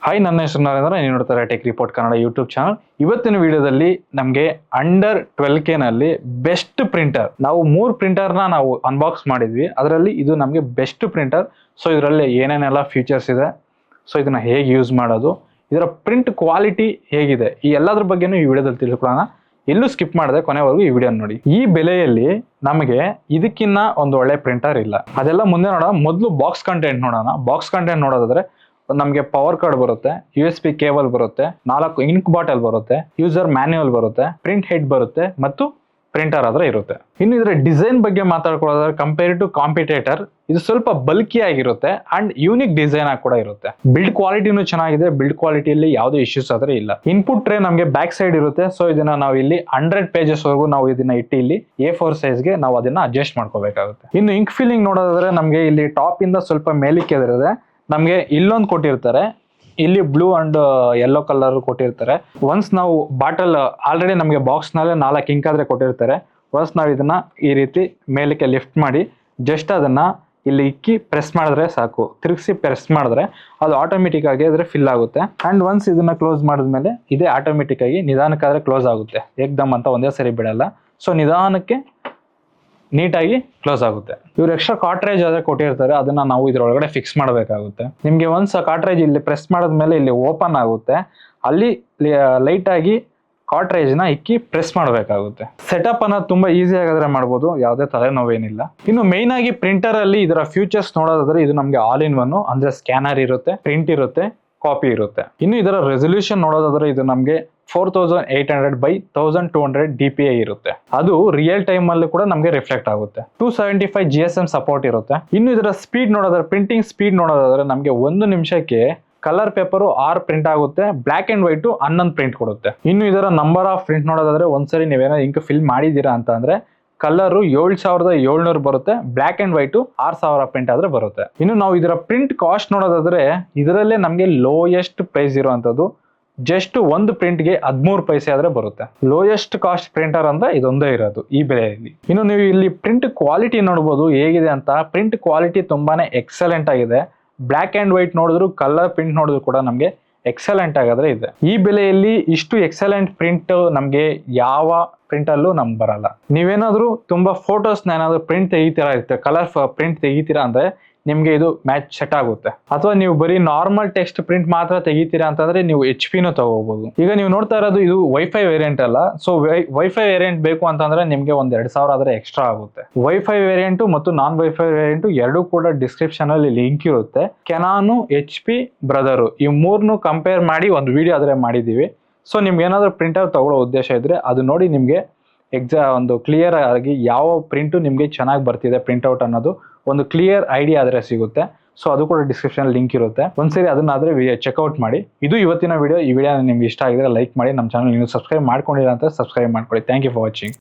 Hi, ನನ್ನ ಹೆಸರು ನರೇಂದ್ರ. ನೀವು ನೋಡ್ತಾರೆ tech report Kannada YouTube channel. ಇವತ್ತಿನ ವಿಡಿಯೋದಲ್ಲಿ ನಮಗೆ ಅಂಡರ್ 12K ನಲ್ಲಿ ಬೆಸ್ಟ್ ಪ್ರಿಂಟರ್, ನಾವು 3 ಪ್ರಿಂಟರ್ನ ನಾವು ಅನ್ಬಾಕ್ಸ್ ಮಾಡಿದ್ವಿ. ಅದರಲ್ಲಿ ಇದು ನಮಗೆ ಬೆಸ್ಟ್ ಪ್ರಿಂಟರ್. ಸೊ ಇದರಲ್ಲಿ ಏನೇನೆಲ್ಲ ಫೀಚರ್ಸ್ ಇದೆ, ಸೊ ಇದನ್ನ ಹೇಗೆ ಯೂಸ್ ಮಾಡೋದು, ಇದರ ಪ್ರಿಂಟ್ ಕ್ವಾಲಿಟಿ ಹೇಗಿದೆ, ಈ ಎಲ್ಲದ್ರ ಬಗ್ಗೆನೂ ಈ ವಿಡಿಯೋದಲ್ಲಿ ತಿಳ್ಕೊಳ್ಳೋಣ. ಎಲ್ಲೂ ಸ್ಕಿಪ್ ಮಾಡದೆ ಕೊನೆವರೆಗೂ ಈ ವಿಡಿಯೋ ನೋಡಿ. ಈ ಬೆಲೆಯಲ್ಲಿ ನಮಗೆ ಇದಕ್ಕಿನ್ನ ಒಂದು ಒಳ್ಳೆ ಪ್ರಿಂಟರ್ ಇಲ್ಲ. ಅದೆಲ್ಲ ಮುಂದೆ ನೋಡೋಣ. ಮೊದಲು ಬಾಕ್ಸ್ ಕಂಟೆಂಟ್ ನೋಡೋಣ. ಬಾಕ್ಸ್ ಕಂಟೆಂಟ್ ನೋಡೋದಾದ್ರೆ ನಮಗೆ ಪವರ್ ಕಾರ್ಡ್ ಬರುತ್ತೆ, USB ಕೇಬಲ್ ಬರುತ್ತೆ, 4 ಇಂಕ್ ಬಾಟಲ್ ಬರುತ್ತೆ, ಯೂಸರ್ ಮ್ಯಾನ್ಯುವಲ್ ಬರುತ್ತೆ, ಪ್ರಿಂಟ್ ಹೆಡ್ ಬರುತ್ತೆ ಮತ್ತು ಪ್ರಿಂಟರ್ ಆದ್ರೆ ಇರುತ್ತೆ. ಇನ್ನು ಇದರ ಡಿಸೈನ್ ಬಗ್ಗೆ ಮಾತಾಡ್ಕೊಳ್ಳೋದಾದ್ರೆ ಕಂಪೇರ್ ಟು ಕಾಂಪಿಟೇಟರ್ ಇದು ಸ್ವಲ್ಪ ಬಲ್ಕಿ ಆಗಿರುತ್ತೆ ಅಂಡ್ ಯೂನಿಕ್ ಡಿಸೈನ್ ಆಗಿ ಕೂಡ ಇರುತ್ತೆ. ಬಿಲ್ಡ್ ಕ್ವಾಲಿಟಿನೂ ಚೆನ್ನಾಗಿದೆ. ಬಿಲ್ಡ್ ಕ್ವಾಲಿಟಿಯಲ್ಲಿ ಯಾವುದೇ ಇಶ್ಯೂಸ್ ಆದ್ರೆ ಇಲ್ಲ. ಇನ್ಪುಟ್ ಟ್ರೇ ನಮಗೆ ಬ್ಯಾಕ್ ಸೈಡ್ ಇರುತ್ತೆ. ಸೊ ಇದನ್ನ ನಾವು ಇಲ್ಲಿ 100 ಪೇಜಸ್ ವರೆಗೂ ನಾವು ಇದನ್ನ ಇಟ್ಟು ಇಲ್ಲಿ A4 ಸೈಜ್ಗೆ ನಾವು ಅದನ್ನ ಅಡ್ಜಸ್ಟ್ ಮಾಡ್ಕೋಬೇಕಾಗುತ್ತೆ. ಇನ್ನು ಇಂಕ್ ಫಿಲ್ಲಿಂಗ್ ನೋಡೋದಾದ್ರೆ ನಮಗೆ ಇಲ್ಲಿ ಟಾಪ್ ಇಂದ ಸ್ವಲ್ಪ ಮೇಲಿಕ್ಕೆ ಇರುತ್ತೆ. ನಮಗೆ ಇಲ್ಲೊಂದು ಕೊಟ್ಟಿರ್ತಾರೆ, ಇಲ್ಲಿ ಬ್ಲೂ ಅಂಡ್ ಯೆಲ್ಲೋ ಕಲರ್ ಕೊಟ್ಟಿರ್ತಾರೆ. ಒನ್ಸ್ ನಾವು ಬಾಟಲ್ ಆಲ್ರೆಡಿ ನಮಗೆ ಬಾಕ್ಸ್ ನಲ್ಲಿ 4 ಇಂಕ್ ಆದ್ರೆ ಕೊಟ್ಟಿರ್ತಾರೆ. ಒನ್ಸ್ ನಾವು ಇದನ್ನ ಈ ರೀತಿ ಮೇಲಕ್ಕೆ ಲಿಫ್ಟ್ ಮಾಡಿ ಜಸ್ಟ್ ಅದನ್ನ ಇಲ್ಲಿ ಇಕ್ಕಿ ಪ್ರೆಸ್ ಮಾಡಿದ್ರೆ ಸಾಕು. ತಿರುಗಿಸಿ ಪ್ರೆಸ್ ಮಾಡಿದ್ರೆ ಅದು ಆಟೋಮೆಟಿಕ್ ಆಗಿ ಅದ್ರೆ ಫಿಲ್ ಆಗುತ್ತೆ. ಅಂಡ್ ಒನ್ಸ್ ಇದನ್ನ ಕ್ಲೋಸ್ ಮಾಡಿದ್ಮೇಲೆ ಇದೇ ಆಟೋಮೆಟಿಕ್ ಆಗಿ ನಿಧಾನಕ್ಕಾದ್ರೆ ಕ್ಲೋಸ್ ಆಗುತ್ತೆ. ಏಕ್ದಮ್ ಅಂತ ಒಂದೇ ಸರಿ ಬಿಡಲ್ಲ. ಸೊ ನಿಧಾನಕ್ಕೆ ನೀಟಾಗಿ ಕ್ಲೋಸ್ ಆಗುತ್ತೆ. ಇವ್ರು ಎಕ್ಸ್ಟ್ರಾ ಕಾರ್ಟ್ರೇಜ್ ಆದ್ರೆ ಕೊಟ್ಟಿರ್ತಾರೆ, ಅದನ್ನ ನಾವು ಇದ್ರೊಳಗಡೆ ಫಿಕ್ಸ್ ಮಾಡಬೇಕಾಗುತ್ತೆ. ನಿಮ್ಗೆ ಒನ್ಸ್ ಕಾರ್ಟ್ರೇಜ್ ಇಲ್ಲಿ ಪ್ರೆಸ್ ಮಾಡಿದ್ಮೇಲೆ ಇಲ್ಲಿ ಓಪನ್ ಆಗುತ್ತೆ. ಅಲ್ಲಿ ಲೈಟ್ ಆಗಿ ಕಾರ್ಟ್ರೇಜ್ ನ ಇಕ್ಕಿ ಪ್ರೆಸ್ ಮಾಡಬೇಕಾಗುತ್ತೆ. ಸೆಟಪ್ ಅನ್ನ ತುಂಬಾ ಈಸಿ ಆಗಿದ್ರೆ ಮಾಡ್ಬೋದು, ಯಾವುದೇ ತಲೆನೋವೇನಿಲ್ಲ. ಇನ್ನು ಮೈನ್ ಆಗಿ ಪ್ರಿಂಟರ್ ಅಲ್ಲಿ ಇದರ ಫ್ಯೂಚರ್ಸ್ ನೋಡೋದಾದ್ರೆ ಇದು ನಮಗೆ ಆಲ್ ಇನ್ ಒನ್ ಅಂದ್ರೆ ಸ್ಕ್ಯಾನರ್ ಇರುತ್ತೆ, ಪ್ರಿಂಟ್ ಇರುತ್ತೆ, ಕಾಪಿ ಇರುತ್ತೆ. ಇನ್ನು ಇದರ ರೆಸೊಲ್ಯೂಷನ್ ನೋಡೋದಾದ್ರೆ ಇದು ನಮಗೆ 4800 by 1200 DPI ಇರುತ್ತೆ. ಅದು ರಿಯಲ್ ಟೈಮ್ ಅಲ್ಲಿ ಕೂಡ ನಮಗೆ ರಿಫ್ಲೆಕ್ಟ್ ಆಗುತ್ತೆ. 275 GSM ಸಪೋರ್ಟ್ ಇರುತ್ತೆ. ಇನ್ನು ಇದರ ಸ್ಪೀಡ್ ನೋಡೋದಾದ್ರೆ ಪ್ರಿಂಟಿಂಗ್ ಸ್ಪೀಡ್ ನೋಡೋದಾದ್ರೆ ನಮಗೆ 1 ನಿಮಿಷಕ್ಕೆ ಕಲರ್ ಪೇಪರ್ 6 ಪ್ರಿಂಟ್ ಆಗುತ್ತೆ, ಬ್ಲಾಕ್ ಅಂಡ್ ವೈಟ್ 11 ಪ್ರಿಂಟ್ ಕೊಡುತ್ತೆ. ಇನ್ನು ಇದರ ನಂಬರ್ ಆಫ್ ಪ್ರಿಂಟ್ ನೋಡೋದಾದ್ರೆ ಒಂದ್ಸರಿ ನೀವೇನೋ ಇಂಕ್ ಫಿಲ್ ಮಾಡಿದೀರಾ ಅಂತ ಅಂದ್ರೆ ಕಲರ್ 7700 ಬರುತ್ತೆ, ಬ್ಲಾಕ್ ಅಂಡ್ ವೈಟ್ 6000 ಪ್ರಿಂಟ್ ಆದ್ರೆ ಬರುತ್ತೆ. ಇನ್ನು ನಾವು ಇದರ ಪ್ರಿಂಟ್ ಕಾಸ್ಟ್ ನೋಡೋದಾದ್ರೆ ಇದರಲ್ಲೇ ನಮಗೆ ಲೋಯೆಸ್ಟ್ ಪ್ರೈಸ್ ಇರುವಂತದ್ದು ಜಸ್ಟ್ ಒಂದು ಪ್ರಿಂಟ್ಗೆ 13 ಪೈಸೆ ಆದ್ರೆ ಬರುತ್ತೆ. ಲೋಯೆಸ್ಟ್ ಕಾಸ್ಟ್ ಪ್ರಿಂಟರ್ ಅಂದ್ರೆ ಇದೊಂದೇ ಇರೋದು ಈ ಬೆಲೆಯಲ್ಲಿ. ಇನ್ನು ನೀವು ಇಲ್ಲಿ ಪ್ರಿಂಟ್ ಕ್ವಾಲಿಟಿ ನೋಡಬಹುದು ಹೇಗಿದೆ ಅಂತ. ಪ್ರಿಂಟ್ ಕ್ವಾಲಿಟಿ ತುಂಬಾನೇ ಎಕ್ಸಲೆಂಟ್ ಆಗಿದೆ. ಬ್ಲಾಕ್ ಅಂಡ್ ವೈಟ್ ನೋಡಿದ್ರು, ಕಲರ್ ಪ್ರಿಂಟ್ ನೋಡಿದ್ರು ಕೂಡ ನಮಗೆ ಎಕ್ಸಲೆಂಟ್ ಆಗಾದ್ರೆ ಇದೆ. ಈ ಬೆಲೆಯಲ್ಲಿ ಇಷ್ಟು ಎಕ್ಸಲೆಂಟ್ ಪ್ರಿಂಟ್ ನಮ್ಗೆ ಯಾವ ಪ್ರಿಂಟ್ ಅಲ್ಲೂ ನಮ್ಗೆ ಬರಲ್ಲ. ನೀವೇನಾದ್ರೂ ತುಂಬಾ ಫೋಟೋಸ್ನ ಏನಾದ್ರು ಪ್ರಿಂಟ್ ತೆಗಿತೀರಾ ಇರುತ್ತೆ, ಕಲರ್ ಪ್ರಿಂಟ್ ತೆಗಿತೀರಾ ಅಂದ್ರೆ ನಿಮ್ಗೆ ಇದು ಮ್ಯಾಚ್ ಸೆಟ್ ಆಗುತ್ತೆ. ಅಥವಾ ನೀವು ಬರೀ ನಾರ್ಮಲ್ ಟೆಕ್ಸ್ಟ್ ಪ್ರಿಂಟ್ ಮಾತ್ರ ತೆಗಿತೀರಾ ಅಂತಂದ್ರೆ ನೀವು HP ನು ತಗೋಬಹುದು. ಈಗ ನೀವು ನೋಡ್ತಾ ಇರೋದು ಇದು ವೈಫೈ ವೇರಿಯಂಟ್ ಅಲ್ಲ. ಸೊ ವೈಫೈ ವೇರಿಯಂಟ್ ಬೇಕು ಅಂತಂದ್ರೆ ನಿಮ್ಗೆ ಒಂದ್ 2000 ಆದ್ರೆ ಎಕ್ಸ್ಟ್ರಾ ಆಗುತ್ತೆ. ವೈಫೈ ವೇರಿಯಂಟ್ ಮತ್ತು ನಾನ್ ವೈಫೈ ವೇರಿಯಂಟ್ ಎರಡೂ ಕೂಡ ಡಿಸ್ಕ್ರಿಪ್ಷನ್ ಅಲ್ಲಿ ಲಿಂಕ್ ಇರುತ್ತೆ. ಕೆನಾನು, HP, ಬ್ರದರ್ ಈ ಮೂರ್ನು ಕಂಪೇರ್ ಮಾಡಿ ಒಂದು ವಿಡಿಯೋ ಆದ್ರೆ ಮಾಡಿದೀವಿ. ಸೊ ನಿಮ್ಗೆ ಏನಾದ್ರು ಪ್ರಿಂಟರ್ ತಗೊಳ್ಳೋ ಉದ್ದೇಶ ಇದ್ರೆ ಅದು ನೋಡಿ ನಿಮ್ಗೆ ಒಂದು ಕ್ಲಿಯರ್ ಆಗಿ ಯಾವ ಪ್ರಿಂಟು ನಿಮ್ಗೆ ಚೆನ್ನಾಗಿ ಬರ್ತಿದೆ ಪ್ರಿಂಟ್ಔಟ್ ಅನ್ನೋದು ಒಂದು ಕ್ಲಿಯರ್ ಐಡಿಯಾ ಆದ್ರೆ ಸಿಗುತ್ತೆ. ಸೊ ಅದು ಕೂಡ ಡಿಸ್ಕ್ರಿಪ್ಷನ್ ಲಿಂಕ್ ಇರುತ್ತೆ. ಒಂದ್ಸರಿ ಅದನ್ನಾದ್ರೆ ಚೆಕ್ಔಟ್ ಮಾಡಿ. ಇದು ಇವತ್ತಿನ ವಿಡಿಯೋ. ಈ ವಿಡಿಯೋ ನಿಮ್ಗೆ ಇಷ್ಟ ಆಗಿದ್ರೆ ಲೈಕ್ ಮಾಡಿ. ನಮ್ಮ ಚಾನಲ್ ನೀವು ಸಬ್ಸ್ಕ್ರೈಬ್ ಮಾಡ್ಕೊಂಡಿಲ್ಲ ಅಂತ ಸಬ್ಸ್ಕ್ರೈಬ್ ಮಾಡ್ಕೊಳ್ಳಿ. Thank you for watching.